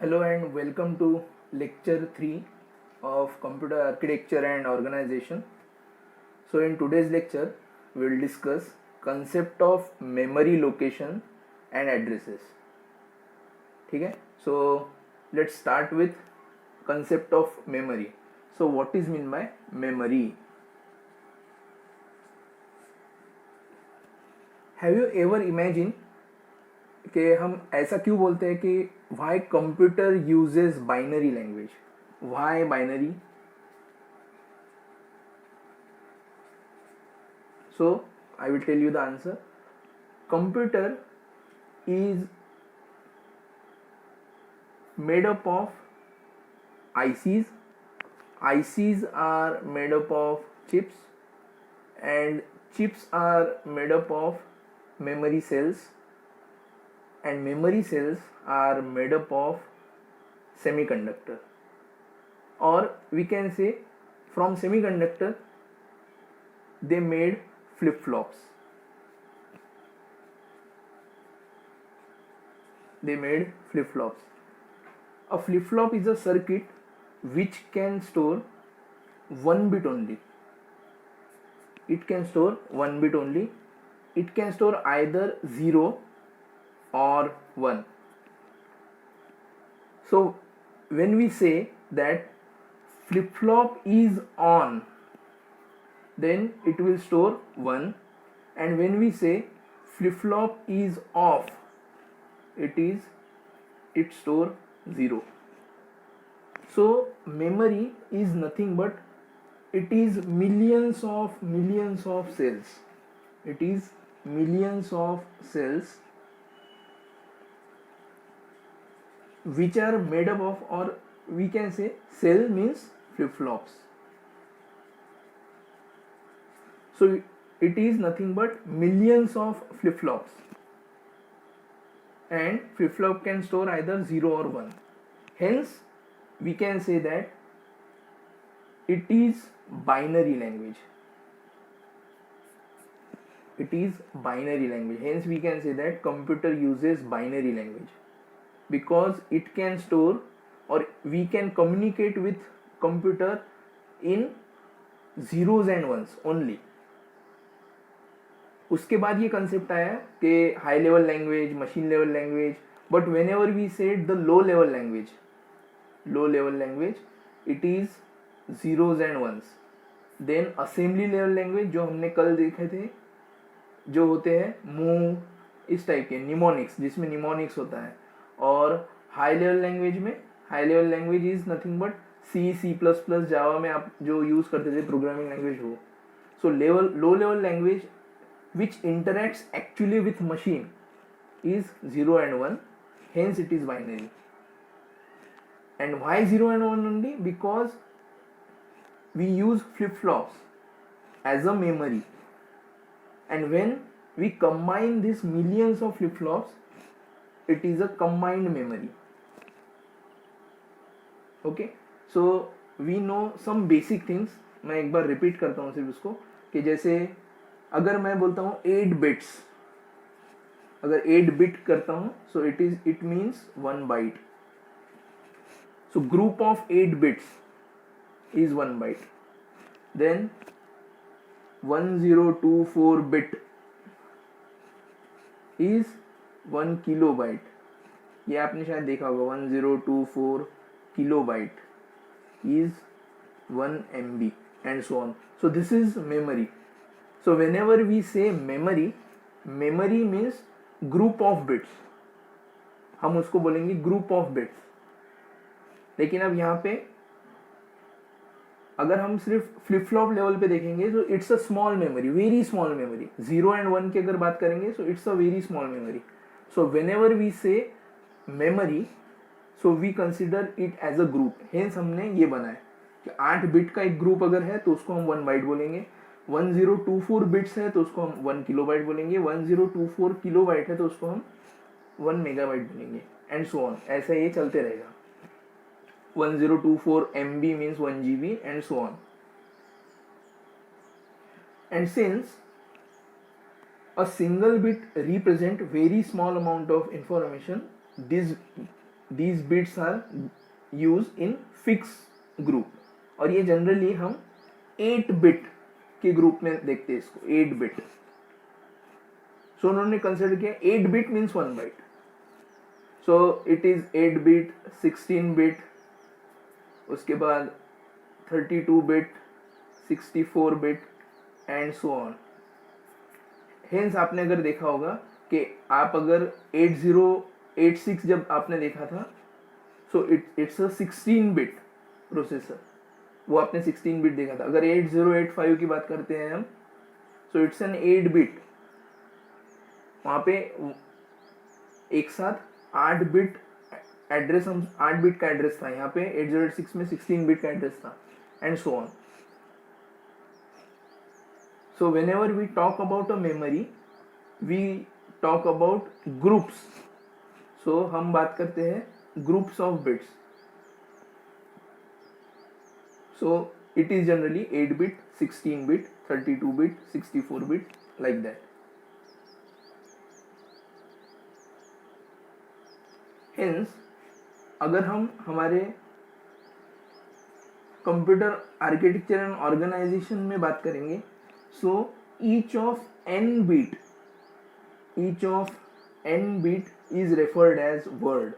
Hello and welcome to lecture 3 of computer architecture and organization. So in today's lecture we will discuss concept of memory location and addresses. ठीक है? So let's start with concept of memory. So what is meant by memory? Have you ever imagined कि हम ऐसा क्यों बोलते हैं कि why computer uses binary language? Why binary? So I will tell you the answer. Computer is made up of ICs. ICs are made up of chips, and chips are made up of memory cells, and memory cells are made up of semiconductor, or we can say from semiconductor they made flip-flops. They made flip-flops. A flip-flop is a circuit which can store one bit only. It can store one bit only. It can store either 0 or 1. So when we say that flip-flop is on, then it will store 1, and when we say flip-flop is off, it store 0. So memory is nothing but it is millions of cells. It is millions of cells which are made up of, or we can say cell means flip-flops. So it is nothing but millions of flip-flops, and flip-flop can store either 0 or 1. Hence we can say that it is binary language. It is binary language. Hence we can say that computer uses binary language, because it can store, or we can communicate with computer in zeros and ones only. उसके बाद ये concept आया कि high level language, machine level language, but whenever we said the low level language it is zeros and ones. Then assembly level language जो हमने कल देखे थे, जो होते हैं मूव इस टाइप के निमोनिक्स, जिसमें निमोनिक्स होता है. और हाई लेवल लैंग्वेज में, high level language is nothing but C++, Java में आप जो यूज करते थे प्रोग्रामिंग लैंग्वेज हो. So low level language which interacts actually with machine is 0 and 1, hence it is binary. And why 0 and 1 only? Because we use flip-flops as a memory, and when we combine these millions of flip-flops, it is a combined memory. Okay, so we know some basic things. मैं एक बार repeat करता हूँ सिर्फ उसको, कि जैसे अगर मैं बोलता हूँ 8 बिट्स, अगर 8 बिट करता हूँ, so it means 1 byte. So group of 8 bits is 1 byte. Then 1024 bit is 1 kilobyte. ये आपने शायद देखा होगा. 1024 kilobyte is 1 MB and so on. So this is memory. So whenever we say memory means group of bits. हम उसको बोलेंगे group of bits. लेकिन अब यहाँ पे अगर हम सिर्फ फ्लिप फ्लॉप लेवल पे देखेंगे तो it's a small memory, very small memory. 0 and 1 की अगर बात करेंगे सो it's a very small memory. So whenever we say memory, so we consider it as a group. Hence हमने ये बनाया कि 8 बिट का एक ग्रुप अगर है तो उसको हम 1 बाइट बोलेंगे. 1024 बिट्स है तो उसको हम 1 किलोबाइट बोलेंगे. 1024 किलोबाइट है तो उसको हम 1 मेगाबाइट बोलेंगे, एंड सो ऑन. ऐसा ये चलते रहेगा. 1024 MB means 1 GB and so on. And since a single bit represent very small amount of information, these bits are used in fixed group, और ये जनरली हम 8 बिट के ग्रुप में देखते हैं इसको, 8 बिट. सो उन्होंने कंसिडर किया 8 bit means 1 byte. So it is 8 bit, 16 bit, उसके बाद 32 bit, 64 bit and so on. Hence आपने अगर देखा होगा कि आप अगर 8086 जब आपने देखा था, सो इट्स अ 16 बिट प्रोसेसर, वो आपने 16 बिट देखा था. अगर 8085 की बात करते हैं हम, सो इट्स एन 8 बिट. वहाँ पे एक साथ 8 बिट एड्रेस, हम 8 बिट का एड्रेस था. यहाँ पे 8086 में 16 बिट का एड्रेस था and so on. So whenever we talk about a memory, we talk about groups. So हम बात करते हैं groups of bits. So it is generally 8 bit, 16 bit, 32 bit, 64 bit, like that. Hence अगर हम हमारे computer architecture and organisation में बात करेंगे, so each of n bit is referred as word.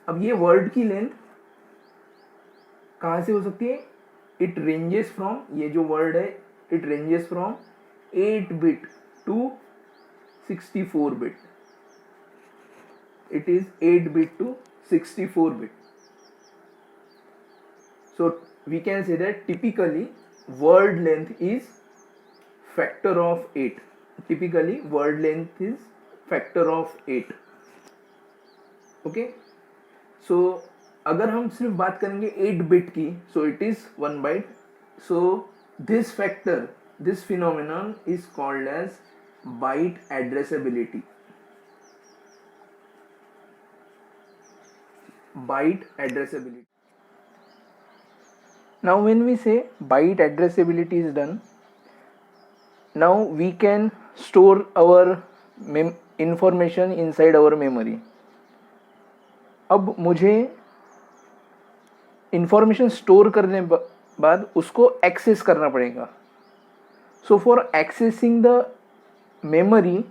अब ये वर्ड की लेंथ कहाँ से हो सकती है? इट रेंजेस फ्रॉम, ये जो वर्ड है it ranges from 8 bit to 64 bit. It is 8 bit to 64 bit. So we can say that typically word length is factor of 8. Typically word length is factor of 8. Okay. So अगर हम सिर्फ बात करेंगे 8 bit की, so it is 1 byte. So this factor, this phenomenon is called as byte addressability. Byte addressability. Now when we say byte addressability is done, now we can store our information inside our memory. अब मुझे information store करने बाद उसको access करना पड़ेगा. So for accessing the memory,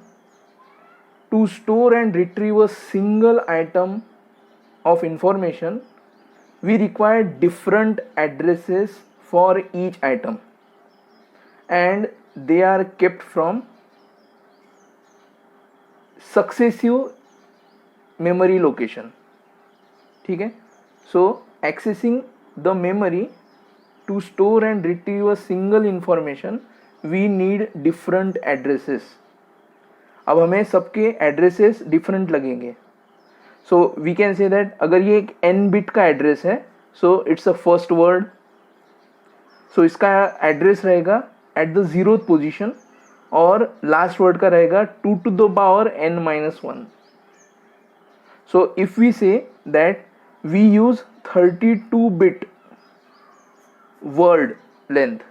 to store and retrieve a single item of information, we require different addresses for each item and they are kept from successive memory location. ठीक है. So accessing the memory to store and retrieve a single information, we need different addresses. अब हमें सबके addresses different लगेंगे. So we can say that अगर ये एक n bit का एड्रेस है, so it's a first word. So इसका एड्रेस रहेगा at the 0th position और लास्ट वर्ड का रहेगा 2 to the power n minus 1. So if we say that we use 32 bit word length,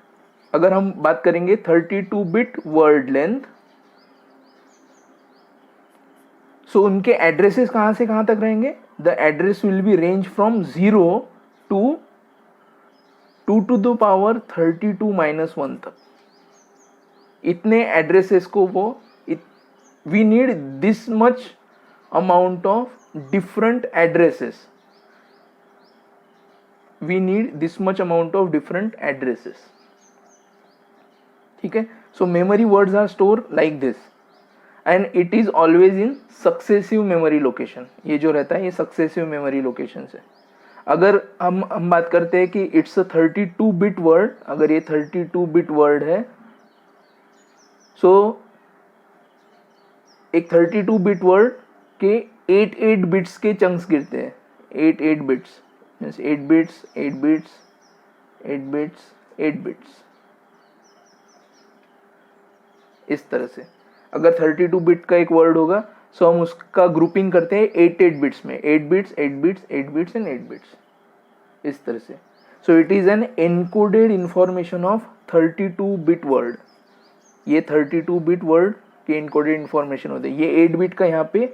अगर हम बात करेंगे 32 bit word length, सो उनके एड्रेसेस कहाँ से कहाँ तक रहेंगे? The address will be range from 0 to 2 to the power 32 minus 1 तक. इतने एड्रेसेस को वो we need this much amount of different addresses. We need this much amount of different addresses. ठीक है. So memory words are store like this and it is always in successive memory location. ये जो रहता है ये successive memory location से. अगर हम बात करते हैं कि it's a 32 bit word, अगर ये 32 bit word है, so एक 32 bit word के 8 bits के chunks गिरते हैं. 8 bits means 8 bits, 8 bits, 8 bits, 8 bits. इस तरह से अगर 32 बिट का एक वर्ड होगा, सो हम उसका ग्रुपिंग करते हैं 8 बिट्स में, 8 bits, 8 bits, 8 bits and 8 bits, इस तरह से. सो it is an encoded information of 32 bit word. ये 32 बिट वर्ड के इनकोडेड इन्फॉर्मेशन होते हैं। ये 8 बिट का यहाँ पे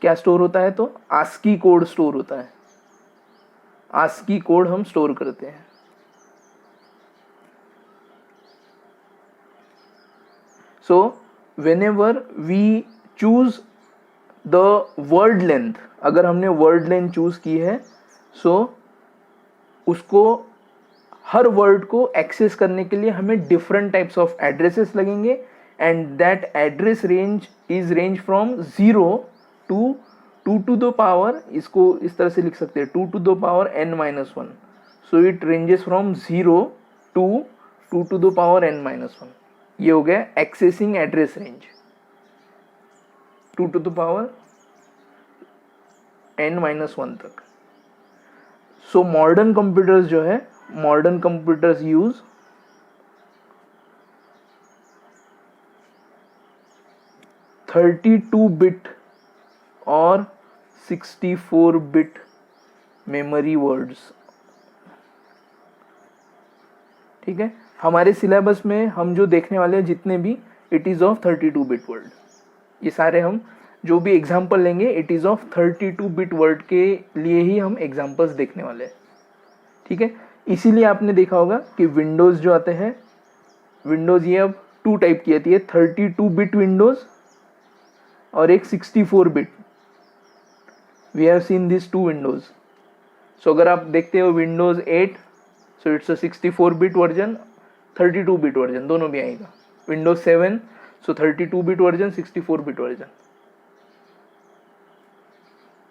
क्या स्टोर होता है, तो आस्की कोड स्टोर होता है, आस्की कोड हम स्टोर करते हैं। So whenever we choose the word length, अगर हमने वर्ड लेंथ चूज की है, सो उसको हर वर्ड को एक्सेस करने के लिए हमें डिफरेंट टाइप्स ऑफ एड्रेसेस लगेंगे, and that address range is range from 0 to 2 to the power, इसको इस तरह से लिख सकते हैं 2 to the power n-1। So it ranges from 0 to 2 to the power n-1। ये हो गया accessing address range 2 to the power n-1 तक। सो मॉडर्न कंप्यूटर्स जो है, मॉडर्न कंप्यूटर्स यूज 32 बिट और 64 बिट मेमोरी वर्ड्स। ठीक है, हमारे सिलेबस में हम जो देखने वाले हैं जितने भी, it is of 32 bit word. ये सारे हम जो भी एग्जाम्पल लेंगे it is of 32 bit word के लिए ही हम एग्जाम्पल्स देखने वाले हैं। ठीक है, इसीलिए आपने देखा होगा कि विंडोज़ जो आते हैं, विंडोज़ ये अब 2 टाइप की आती है, 32 बिट विंडोज़ और एक 64 bit. We have seen this 2 Windows. So अगर आप देखते हो Windows 8, so it's a 64 bit version, 32 bit version दोनों भी आएगा। Windows 7, so 32 bit version, 64 bit version.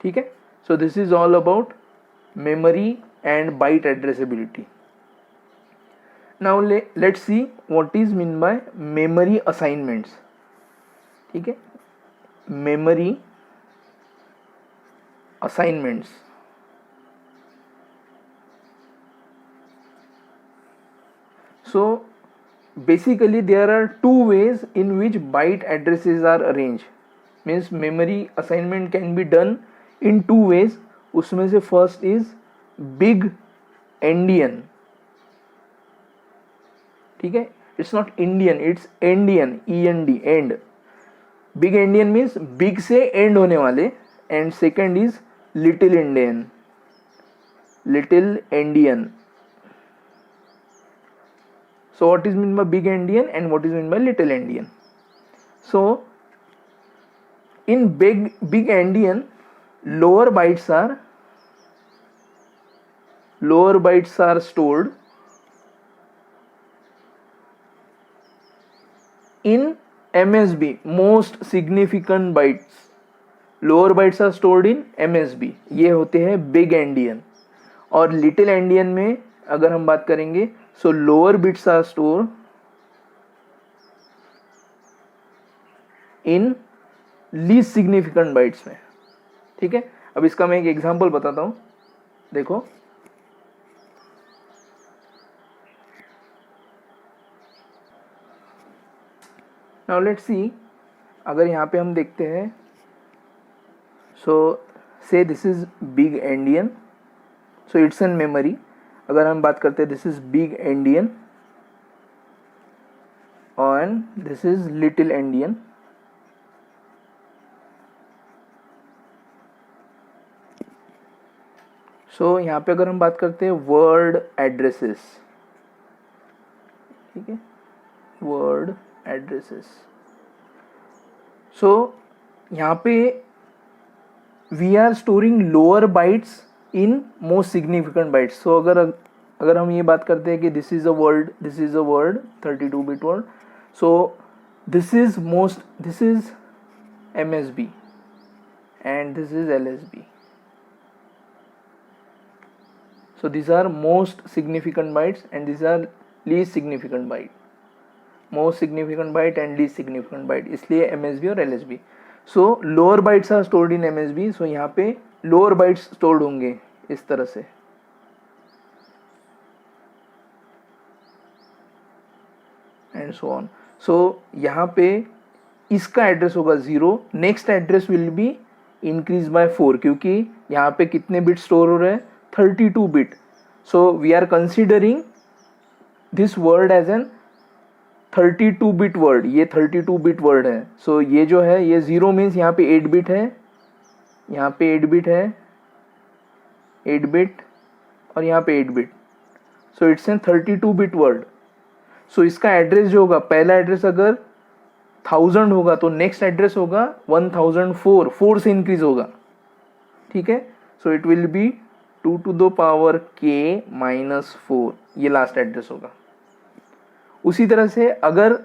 ठीक है, so this is all about memory and byte addressability. Now let's see what is mean by memory assignments. ठीक है, memory assignments. So basically there are 2 ways in which byte addresses are arranged. Means memory assignment can be done in 2 ways. उसमें से first is big endian. ठीक है, it's not Indian, it's endian, END, end. Big endian means big से end होने वाले, and second is little Indian, little endian. So what is mean by big endian and what is mean by little endian? So in big endian lower bytes are stored in MSB, most significant bytes. Lower bytes are stored in MSB, ये होते हैं big endian. और little endian में अगर हम बात करेंगे, so lower bits are store in least significant bytes में। ठीक है, अब इसका मैं एक एग्जांपल बताता हूं, देखो। नाउ लेट्स सी, अगर यहाँ पे हम देखते हैं, so say this is big endian, so it's an memory. अगर हम बात करते हैं this is big endian and this is little endian. So यहाँ पे अगर हम बात करते हैं वर्ड एड्रेसेस, ठीक है, वर्ड एड्रेसेस। सो यहाँ पे we are storing lower bytes in most significant bytes. So अगर हम ये बात करते हैं कि this is a word 32 bit word, so this is MSB and this is LSB. So these are most significant bytes and these are least significant byte. Most significant byte and least significant byte, इसलिए MSB और LSB. So lower bytes are stored in MSB. So यहाँ पे lower bytes stored होंगे इस तरह से, and so on. So यहाँ पे इसका एड्रेस होगा 0, next address will be increase by 4, क्योंकि यहाँ पे कितने बिट स्टोर हो रहे हैं, 32 bit. So we are considering this word as an 32 bit word, ये 32 बिट वर्ड है. सो ये जो है ये 0 मीन्स यहाँ पे 8 बिट है, यहाँ पे 8 बिट है, 8 बिट, और यहाँ पे 8 bit. So it's an 32 bit word. So इसका एड्रेस जो होगा, पहला एड्रेस अगर 1000 होगा तो नेक्स्ट एड्रेस होगा 1004, 4 से इंक्रीज होगा. ठीक है. So it will be 2 to the power k minus 4, ये लास्ट एड्रेस होगा. उसी तरह से अगर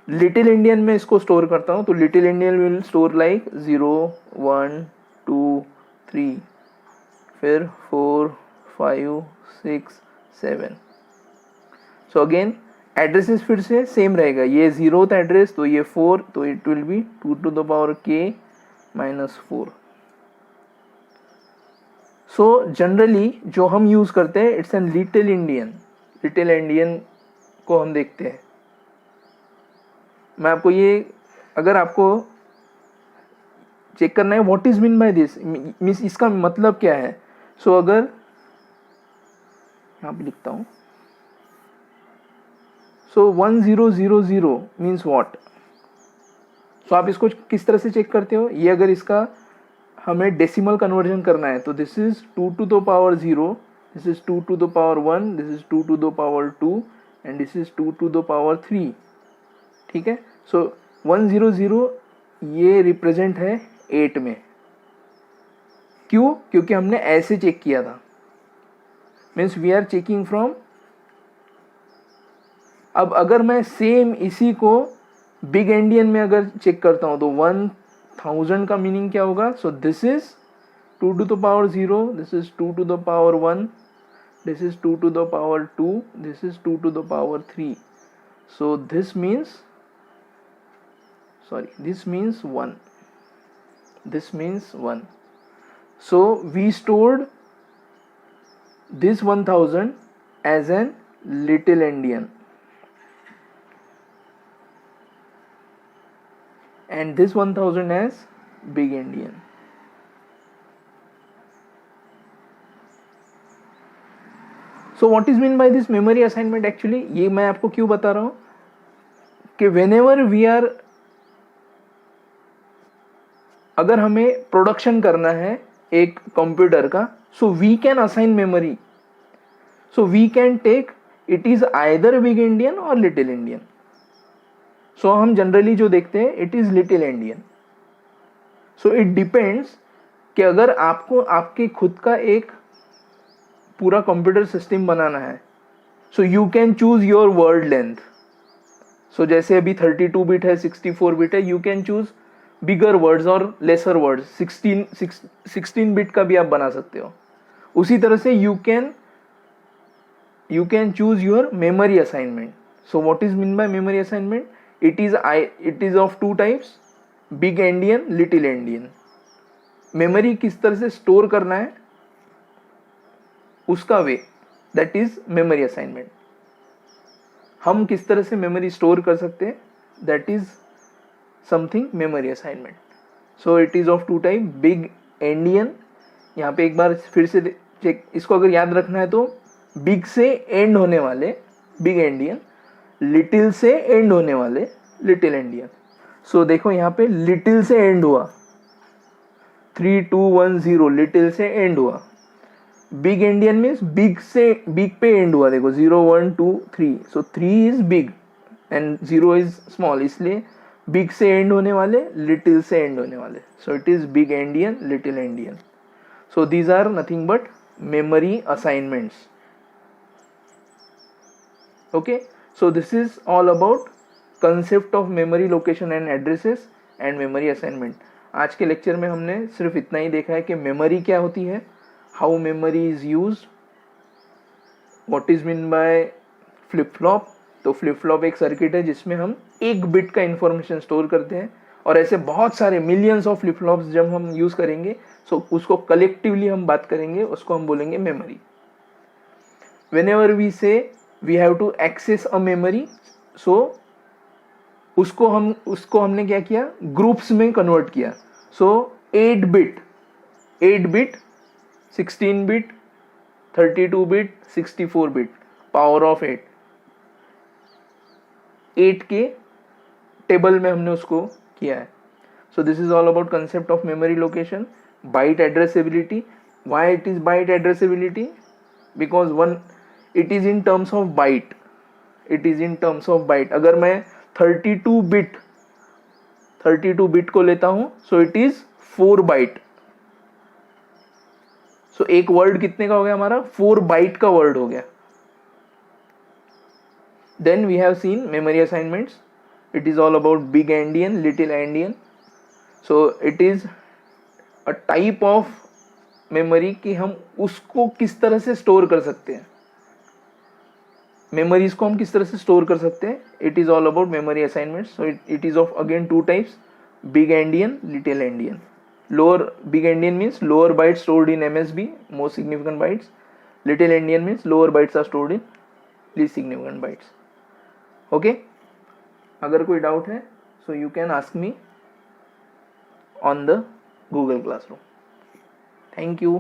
लिटिल इंडियन में इसको स्टोर करता हूँ तो little Indian will store like 0 1 2 3, फिर 4 5 6 7. सो अगेन एड्रेसेस फिर से सेम रहेगा. ये 0th एड्रेस तो ये 4, तो it will be 2 to the power k minus 4. So generally जो हम यूज़ करते हैं it's an little Indian. Little Indian को हम देखते हैं. मैं आपको ये, अगर आपको चेक करना है what is mean by this, means इसका मतलब क्या है. सो अगर यहाँ पे लिखता हूँ, सो 1000 मीन्स व्हाट. सो आप इसको किस तरह से चेक करते हो, ये अगर इसका हमें डेसिमल कन्वर्जन करना है तो this is 2 to the power 0, this is 2 to the power 1, this is 2 to the power 2, and this is 2 to the power 3. ठीक है. सो 100 ये रिप्रेजेंट है 8 में. क्यों? क्योंकि हमने ऐसे चेक किया था. Means we are checking from. अब अगर मैं सेम इसी को बिग एंडियन में अगर चेक करता हूं तो 1000 का मीनिंग क्या होगा. सो this is 2 to the power 0, this is 2 to the power 1, this is 2 to the power 2, this is 2 to the power 3. So this means 1, this means 1. So we stored this 1000 as an little endian and this 1000 as big endian. So what is mean by this memory assignment. Actually ये मैं आपको क्यों बता रहा हूँ कि whenever we are, अगर हमें प्रोडक्शन करना है एक कंप्यूटर का, so we can assign memory. So we can take it is either big Indian और लिटिल इंडियन. सो हम जनरली जो देखते हैं it is little Indian. So it depends कि अगर आपको आपके खुद का एक पूरा कंप्यूटर सिस्टम बनाना है, so you can choose your word length. So जैसे अभी 32 बिट है, 64 बिट है, you can choose bigger words और लेसर वर्ड्स. 16 बिट का भी आप बना सकते हो. उसी तरह से you can choose your memory assignment. So what is mean by memory assignment. It is of 2 types, big endian, little endian. Memory किस तरह से स्टोर करना है उसका वे, दैट इज मेमोरी असाइनमेंट. हम किस तरह से मेमोरी स्टोर कर सकते हैं, that is something memory assignment. So it is of 2 type, big endian. यहाँ पे एक बार फिर से चेक, इसको अगर याद रखना है तो बिग से एंड होने वाले बिग एंडियन, लिटिल से एंड होने वाले लिटिल एंडियन. सो देखो यहाँ पे लिटिल से एंड हुआ, 3210 लिटिल से एंड हुआ. बिग एंडियन मीन्स बिग पे एंड हुआ. देखो 0 1 2 3, so 3 is big end 0 is small, इसलिए बिग से एंड होने वाले, लिटिल से एंड होने वाले. So it is big endian, little endian. So these are nothing but memory assignments. Okay. So this is all about concept of memory location and addresses and memory assignment. आज के lecture में हमने सिर्फ इतना ही देखा है कि मेमोरी क्या होती है, how memory is used, what is mean bye flip flop. तो फ्लिप फ्लॉप एक सर्किट है जिसमें हम 1 बिट का इंफॉर्मेशन स्टोर करते हैं, और ऐसे बहुत सारे मिलियंस ऑफ फ्लिप फ्लॉप्स जब हम यूज करेंगे, सो उसको कलेक्टिवली हम बात करेंगे, उसको हम बोलेंगे memory. Whenever we say we have to access a memory, so उसको हमने क्या किया, ग्रुप्स में कन्वर्ट किया. So 8 bit, 16 bit, 32 bit, 64 bit, power of 8. 8 के टेबल में हमने उसको किया है. So this is all about concept of memory location. Byte addressability. Why it is byte addressability? Because one, it is in terms of byte. It is in terms of byte. अगर मैं 32 bit को लेता हूं, so it is 4 byte. So एक word कितने का हो गया हमारा? 4 बाइट का वर्ड हो गया. Then we have seen memory assignments. It is all about big endian, little endian. So it is a type of memory कि हम उसको किस तरह से स्टोर कर सकते हैं. मेमोरीज को हम किस तरह से स्टोर कर सकते हैं. It is all about memory assignment. So it is of again 2 types, big endian, little endian. Lower big endian means lower byte stored in MSB, most significant bytes. Little endian means lower bytes are stored in least significant bytes. Okay, अगर कोई doubt है so you can ask me on the Google Classroom. Thank you.